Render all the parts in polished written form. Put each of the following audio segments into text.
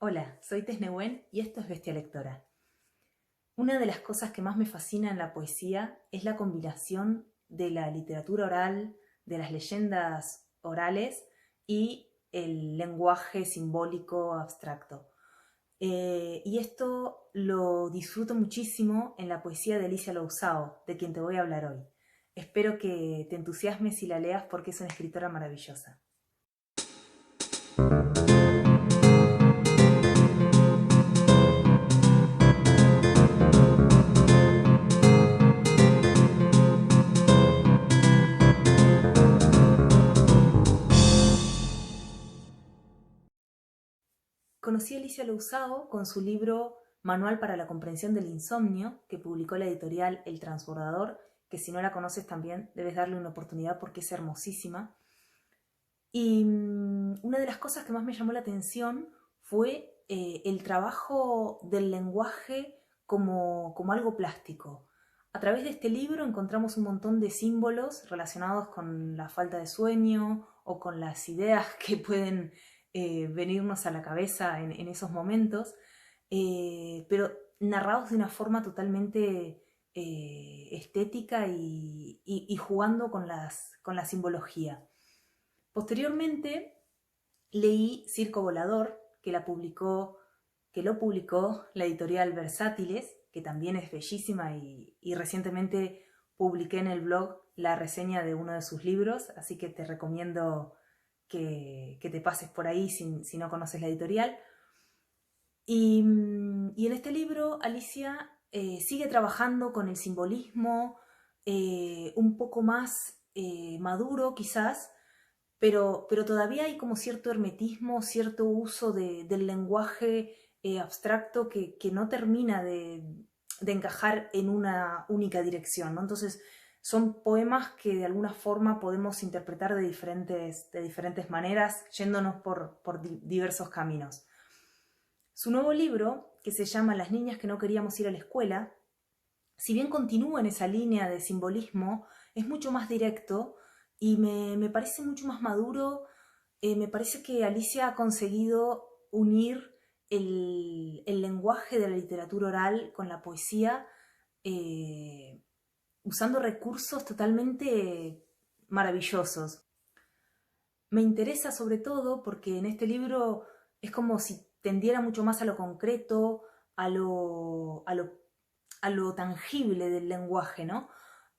Hola, soy Tess Nehuen y esto es Bestia Lectora. Una de las cosas que más me fascina en la poesía es la combinación de la literatura oral, de las leyendas orales y el lenguaje simbólico abstracto. Y esto lo disfruto muchísimo en la poesía de Alicia Lousao, de quien te voy a hablar hoy. Espero que te entusiasmes y la leas porque es una escritora maravillosa. Conocí a Alicia Lousao con su libro Manual para la comprensión del insomnio, que publicó la editorial El Transbordador, que si no la conoces también debes darle una oportunidad porque es hermosísima. Y una de las cosas que más me llamó la atención fue el trabajo del lenguaje como algo plástico. A través de este libro encontramos un montón de símbolos relacionados con la falta de sueño o con las ideas que pueden venirnos a la cabeza en esos momentos, pero narrados de una forma totalmente estética y jugando con la simbología. Posteriormente leí Circo Volador, que lo publicó la editorial Versátiles, que también es bellísima y recientemente publiqué en el blog la reseña de uno de sus libros, así que te recomiendo que te pases por ahí si no conoces la editorial. Y en este libro Alicia sigue trabajando con el simbolismo un poco más maduro quizás, pero todavía hay como cierto hermetismo, cierto uso del lenguaje abstracto que no termina de encajar en una única dirección, ¿no? Entonces son poemas que de alguna forma podemos interpretar de diferentes maneras, yéndonos por diversos caminos. Su nuevo libro, que se llama Las niñas que no queríamos ir a la escuela, si bien continúa en esa línea de simbolismo, es mucho más directo y me parece mucho más maduro. Me parece que Alicia ha conseguido unir el lenguaje de la literatura oral con la poesía, eh, usando recursos totalmente maravillosos. Me interesa sobre todo porque en este libro es como si tendiera mucho más a lo concreto, a lo tangible del lenguaje, ¿no?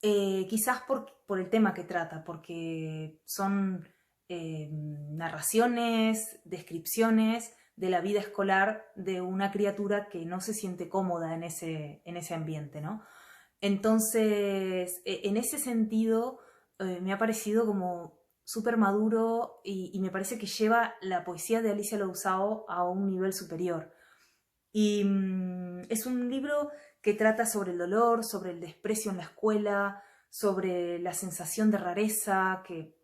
Quizás por el tema que trata, porque son narraciones, descripciones de la vida escolar de una criatura que no se siente cómoda en ese ambiente, ¿no? Entonces, en ese sentido, me ha parecido como súper maduro y me parece que lleva la poesía de Alicia Lousao a un nivel superior. Y es un libro que trata sobre el dolor, sobre el desprecio en la escuela, sobre la sensación de rareza, que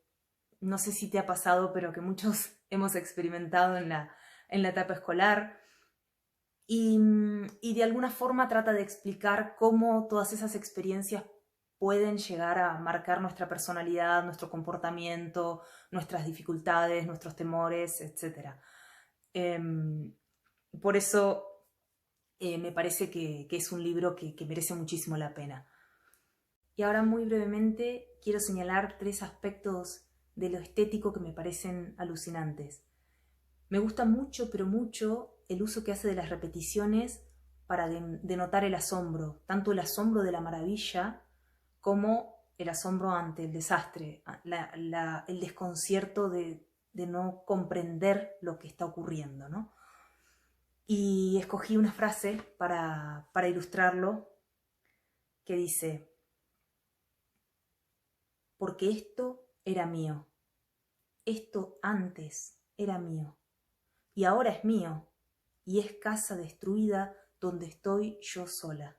no sé si te ha pasado, pero que muchos hemos experimentado en la etapa escolar. Y de alguna forma trata de explicar cómo todas esas experiencias pueden llegar a marcar nuestra personalidad, nuestro comportamiento, nuestras dificultades, nuestros temores, etc. Por eso me parece que es un libro que merece muchísimo la pena. Y ahora muy brevemente quiero señalar tres aspectos de lo estético que me parecen alucinantes. Me gusta mucho, pero mucho, el uso que hace de las repeticiones para denotar el asombro, tanto el asombro de la maravilla como el asombro ante el desastre, el desconcierto de no comprender lo que está ocurriendo, ¿no? Y escogí una frase para ilustrarlo que dice: porque esto era mío, esto antes era mío, y ahora es mío, y es casa destruida donde estoy yo sola.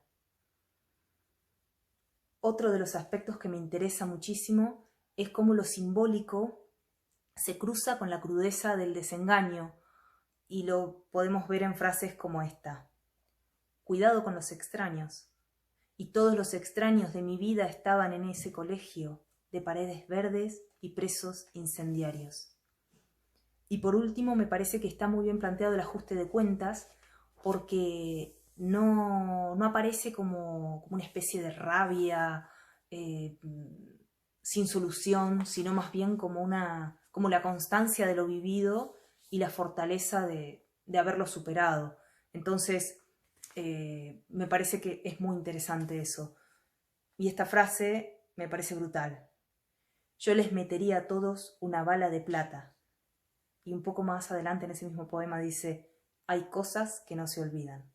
Otro de los aspectos que me interesa muchísimo es cómo lo simbólico se cruza con la crudeza del desengaño, y lo podemos ver en frases como esta: cuidado con los extraños, y todos los extraños de mi vida estaban en ese colegio de paredes verdes y presos incendiarios. Y por último, me parece que está muy bien planteado el ajuste de cuentas, porque no aparece como una especie de rabia eh, sin solución, sino más bien como la constancia de lo vivido y la fortaleza de haberlo superado. Entonces, me parece que es muy interesante eso. Y esta frase me parece brutal. Yo les metería a todos una bala de plata. Y un poco más adelante en ese mismo poema dice, hay cosas que no se olvidan.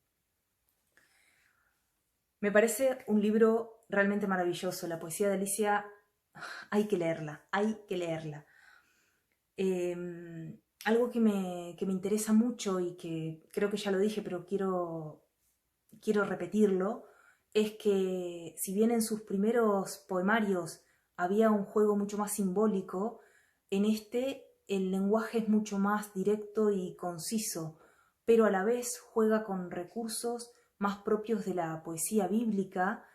Me parece un libro realmente maravilloso. La poesía de Alicia hay que leerla, hay que leerla. Algo que me interesa mucho y que creo que ya lo dije, pero quiero repetirlo, es que si bien en sus primeros poemarios había un juego mucho más simbólico, en este el lenguaje es mucho más directo y conciso, pero a la vez juega con recursos más propios de la poesía bíblica,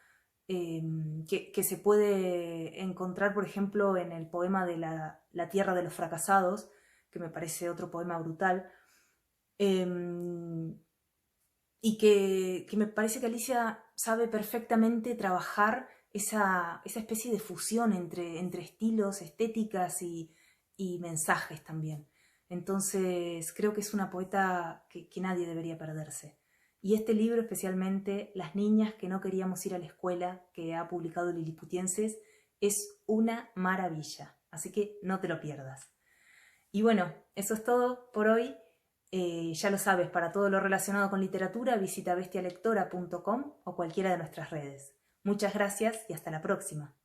que se puede encontrar, por ejemplo, en el poema de la Tierra de los Fracasados, que me parece otro poema brutal, y que me parece que Alicia sabe perfectamente trabajar esa especie de fusión entre estilos, estéticas y mensajes también. Entonces creo que es una poeta que nadie debería perderse. Y este libro especialmente, Las niñas que no queríamos ir a la escuela, que ha publicado Liliputienses, es una maravilla. Así que no te lo pierdas. Y bueno, eso es todo por hoy. Ya lo sabes, para todo lo relacionado con literatura visita bestialectora.com o cualquiera de nuestras redes. Muchas gracias y hasta la próxima.